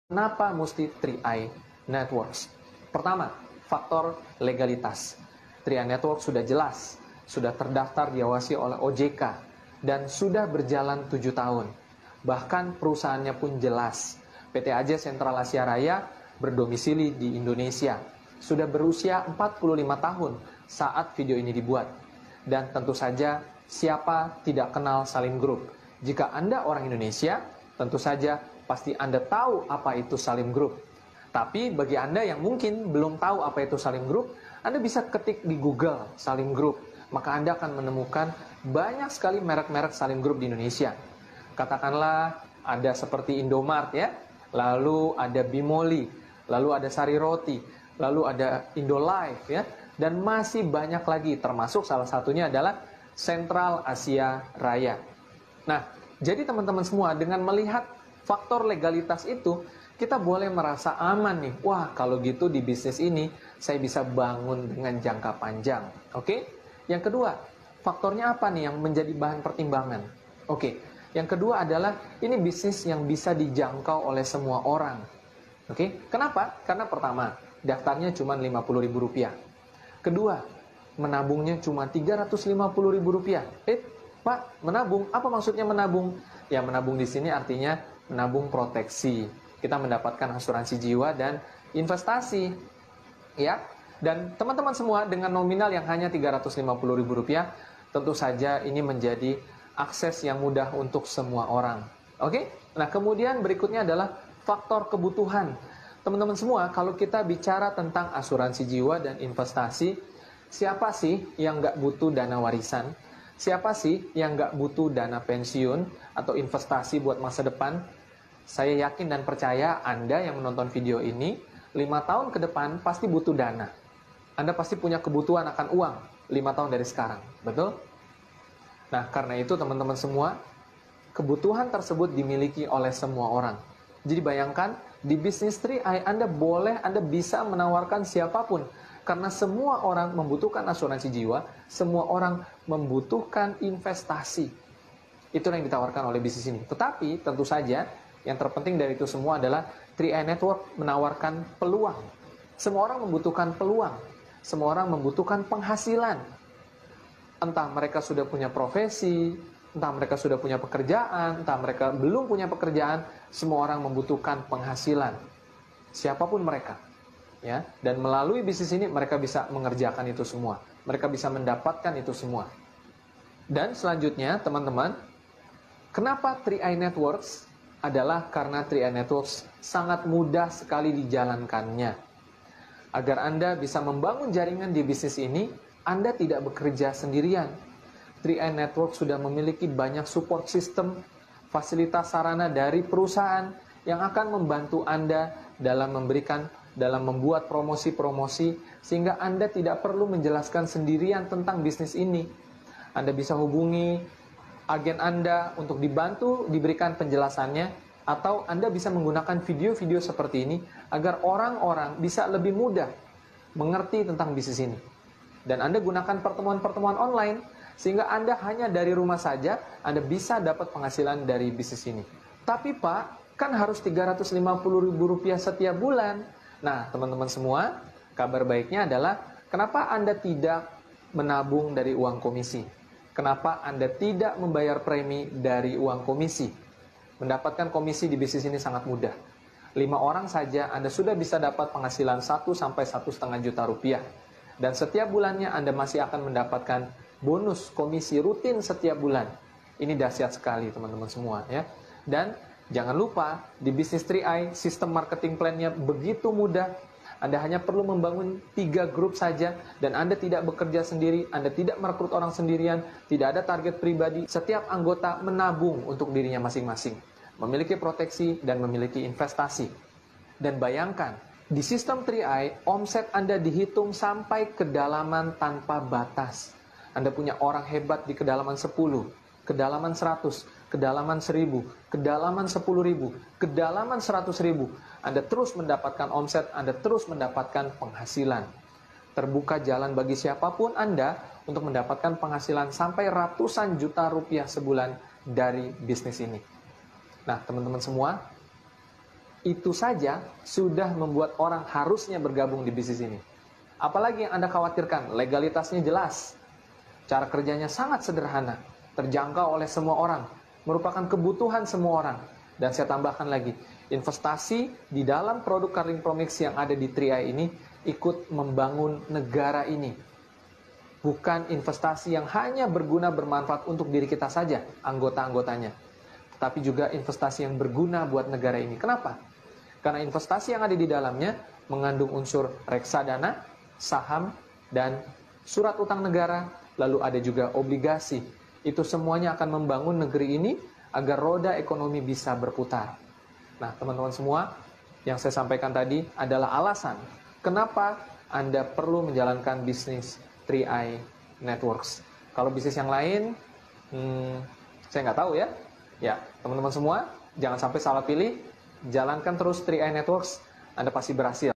Kenapa mesti 3i Networks? Pertama, faktor legalitas. 3i Networks sudah jelas, sudah terdaftar diawasi oleh OJK, dan sudah berjalan 7 tahun. Bahkan perusahaannya pun jelas. PT AJ Sentral Asia Raya berdomisili di Indonesia. Sudah berusia 45 tahun saat video ini dibuat. Dan tentu saja, siapa tidak kenal Salim Group? Jika Anda orang Indonesia, tentu saja pasti Anda tahu apa itu Salim Group. Tapi bagi Anda yang mungkin belum tahu apa itu Salim Group, Anda bisa ketik di Google Salim Group. Maka Anda akan menemukan banyak sekali merek-merek Salim Group di Indonesia. Katakanlah ada seperti Indomart ya, lalu ada Bimoli, lalu ada Sari Roti, lalu ada Indolife ya, dan masih banyak lagi, termasuk salah satunya adalah Sentral Asia Raya. Nah, jadi teman-teman semua, dengan melihat faktor legalitas itu, kita boleh merasa aman nih. Wah, kalau gitu di bisnis ini saya bisa bangun dengan jangka panjang. Oke? Yang kedua, faktornya apa nih yang menjadi bahan pertimbangan? Oke, yang kedua adalah ini bisnis yang bisa dijangkau oleh semua orang. Oke? Kenapa? Karena pertama, daftarnya cuma Rp50.000. Kedua, menabungnya cuma Rp350.000. Pak, menabung? Apa maksudnya menabung? Ya, menabung di sini artinya menabung proteksi. Kita mendapatkan asuransi jiwa dan investasi. Ya. Dan teman-teman semua dengan nominal yang hanya Rp350.000, tentu saja ini menjadi akses yang mudah untuk semua orang. Oke? Nah, kemudian berikutnya adalah faktor kebutuhan. Teman-teman semua, kalau kita bicara tentang asuransi jiwa dan investasi, siapa sih yang nggak butuh dana warisan? Siapa sih yang nggak butuh dana pensiun atau investasi buat masa depan? Saya yakin dan percaya Anda yang menonton video ini, 5 tahun ke depan pasti butuh dana. Anda pasti punya kebutuhan akan uang 5 tahun dari sekarang, betul? Nah, karena itu teman-teman semua, kebutuhan tersebut dimiliki oleh semua orang. Jadi bayangkan, di bisnis 3i Anda bisa menawarkan siapapun. Karena semua orang membutuhkan asuransi jiwa, semua orang membutuhkan investasi. Itulah yang ditawarkan oleh bisnis ini. Tetapi tentu saja, yang terpenting dari itu semua adalah 3i Network menawarkan peluang. Semua orang membutuhkan peluang. Semua orang membutuhkan penghasilan. Entah mereka sudah punya profesi, entah mereka sudah punya pekerjaan, entah mereka belum punya pekerjaan, semua orang membutuhkan penghasilan. Siapapun mereka. Ya, dan melalui bisnis ini mereka bisa mengerjakan itu semua. Mereka bisa mendapatkan itu semua. Dan selanjutnya, teman-teman, kenapa 3i Networks? Adalah karena 3i Networks sangat mudah sekali dijalankannya. Agar Anda bisa membangun jaringan di bisnis ini, Anda tidak bekerja sendirian. 3i Networks sudah memiliki banyak support system, fasilitas sarana dari perusahaan yang akan membantu Anda dalam membuat promosi-promosi, sehingga Anda tidak perlu menjelaskan sendirian tentang bisnis ini. Anda bisa hubungi agen Anda untuk dibantu diberikan penjelasannya, atau Anda bisa menggunakan video-video seperti ini agar orang-orang bisa lebih mudah mengerti tentang bisnis ini. Dan Anda gunakan pertemuan-pertemuan online sehingga Anda hanya dari rumah saja Anda bisa dapat penghasilan dari bisnis ini. Tapi Pak, kan harus Rp350.000 setiap bulan. Nah, teman-teman semua, kabar baiknya adalah kenapa Anda tidak menabung dari uang komisi? Kenapa Anda tidak membayar premi dari uang komisi? Mendapatkan komisi di bisnis ini sangat mudah. 5 orang saja Anda sudah bisa dapat penghasilan 1 sampai 1,5 juta rupiah. Dan setiap bulannya Anda masih akan mendapatkan bonus komisi rutin setiap bulan. Ini dahsyat sekali teman-teman semua ya. Dan jangan lupa di bisnis 3i sistem marketing plan-nya begitu mudah. Anda hanya perlu membangun 3 grup saja dan Anda tidak bekerja sendiri, Anda tidak merekrut orang sendirian, tidak ada target pribadi. Setiap anggota menabung untuk dirinya masing-masing, memiliki proteksi dan memiliki investasi. Dan bayangkan, di sistem 3i, omset Anda dihitung sampai kedalaman tanpa batas. Anda punya orang hebat di kedalaman 10, kedalaman 100, kedalaman 1000, kedalaman 10.000, kedalaman 100.000. Anda terus mendapatkan omset, Anda terus mendapatkan penghasilan. Terbuka jalan bagi siapapun Anda untuk mendapatkan penghasilan sampai ratusan juta rupiah sebulan dari bisnis ini. Nah, teman-teman semua, Itu saja sudah membuat orang harusnya bergabung di bisnis ini. Apalagi yang Anda khawatirkan, legalitasnya jelas, cara kerjanya sangat sederhana, terjangkau oleh semua orang, merupakan kebutuhan semua orang. Dan saya tambahkan lagi, investasi di dalam produk Carling Promix yang ada di 3i ini ikut membangun negara ini. Bukan investasi yang hanya berguna bermanfaat untuk diri kita saja, anggota-anggotanya, tapi juga investasi yang berguna buat negara ini. Kenapa? Karena investasi yang ada di dalamnya mengandung unsur reksadana, saham, dan surat utang negara, lalu ada juga obligasi. Itu semuanya akan membangun negeri ini agar roda ekonomi bisa berputar. Nah, teman-teman semua, yang saya sampaikan tadi adalah alasan kenapa Anda perlu menjalankan bisnis 3i Networks. Kalau bisnis yang lain, saya nggak tahu ya. Ya, teman-teman semua, jangan sampai salah pilih. Jalankan terus 3i Networks, Anda pasti berhasil.